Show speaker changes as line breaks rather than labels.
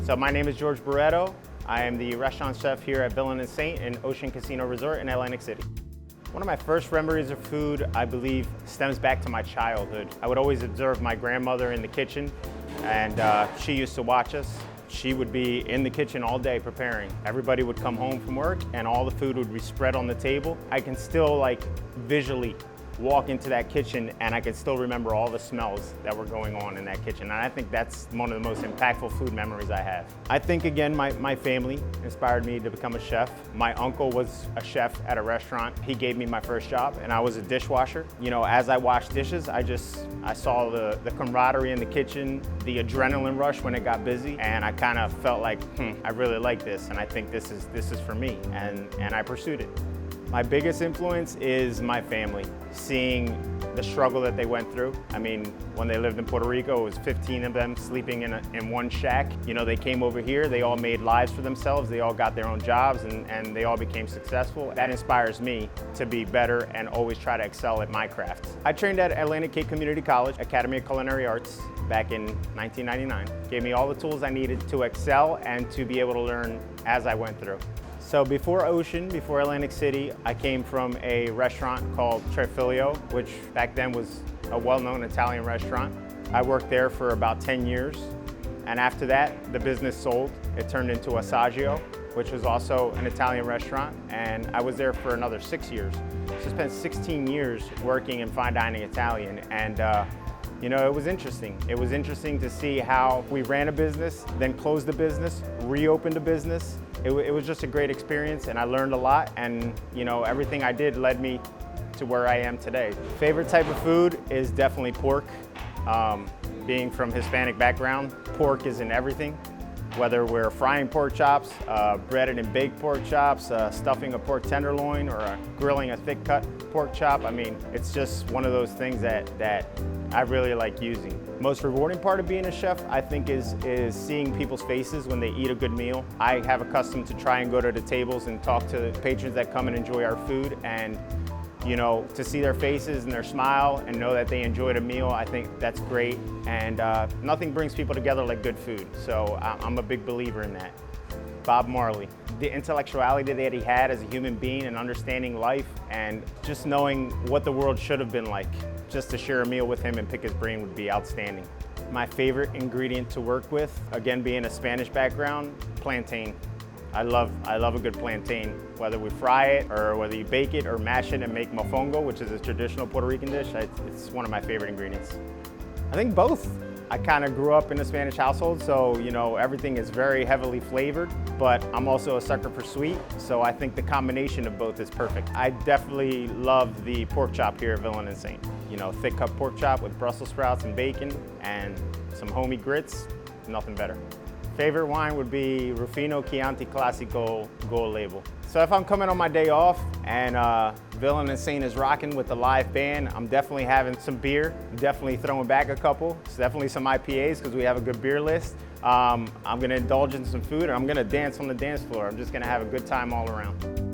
So my name is George Barreto. I am the restaurant chef here at Villain & Saint in Ocean Casino Resort in Atlantic City. One of my first memories of food, I believe, stems back to my childhood. I would always observe my grandmother in the kitchen, and she used to watch us. She would be in the kitchen all day preparing. Everybody would come home from work and all the food would be spread on the table. I can still visually walk into that kitchen and I can still remember all the smells that were going on in that kitchen. And I think that's one of the most impactful food memories I have. I think, again, my family inspired me to become a chef. My uncle was a chef at a restaurant. He gave me my first job and I was a dishwasher. You know, as I washed dishes, I saw the camaraderie in the kitchen, the adrenaline rush when it got busy, and I kind of felt like, I really like this and I think this is for me, and I pursued it. My biggest influence is my family, seeing the struggle that they went through. I mean, when they lived in Puerto Rico, it was 15 of them sleeping in one shack. You know, they came over here, they all made lives for themselves, they all got their own jobs, and they all became successful. That inspires me to be better and always try to excel at my craft. I trained at Atlantic Cape Community College, Academy of Culinary Arts, back in 1999. Gave me all the tools I needed to excel and to be able to learn as I went through. So before Ocean, before Atlantic City, I came from a restaurant called Chef Jorge, which back then was a well-known Italian restaurant. I worked there for about 10 years. And after that, the business sold. It turned into Assaggio, which was also an Italian restaurant. And I was there for another 6 years. So I spent 16 years working in fine dining Italian. And you know, it was interesting. It was interesting to see how we ran a business, then closed the business, reopened the business. It was just a great experience and I learned a lot, and you know, everything I did led me to where I am today. Favorite type of food is definitely pork. Being from Hispanic background, pork is in everything. Whether we're frying pork chops, breaded and baked pork chops, stuffing a pork tenderloin, or grilling a thick cut pork chop. I mean, it's just one of those things that I really like using. Most rewarding part of being a chef, I think, is seeing people's faces when they eat a good meal. I have a custom to try and go to the tables and talk to the patrons that come and enjoy our food, and you know, to see their faces and their smile and know that they enjoyed a meal, I think that's great. And nothing brings people together like good food. So I'm a big believer in that. Bob Marley. The intellectuality that he had as a human being and understanding life and just knowing what the world should have been like. Just to share a meal with him and pick his brain would be outstanding. My favorite ingredient to work with, again being a Spanish background, plantain. I love a good plantain, whether we fry it or whether you bake it or mash it and make mofongo, which is a traditional Puerto Rican dish. It's one of my favorite ingredients. I think both. I kind of grew up in a Spanish household, so you know, everything is very heavily flavored, but I'm also a sucker for sweet, so I think the combination of both is perfect. I definitely love the pork chop here at Villain & Saint. You know, thick cut pork chop with Brussels sprouts and bacon and some homey grits, nothing better. Favorite wine would be Rufino Chianti Classico Gold Label. So if I'm coming on my day off and Villain & Saint is rocking with the live band, I'm definitely having some beer, definitely throwing back a couple. It's definitely some IPAs because we have a good beer list. I'm gonna indulge in some food and I'm gonna dance on the dance floor. I'm just gonna have a good time all around.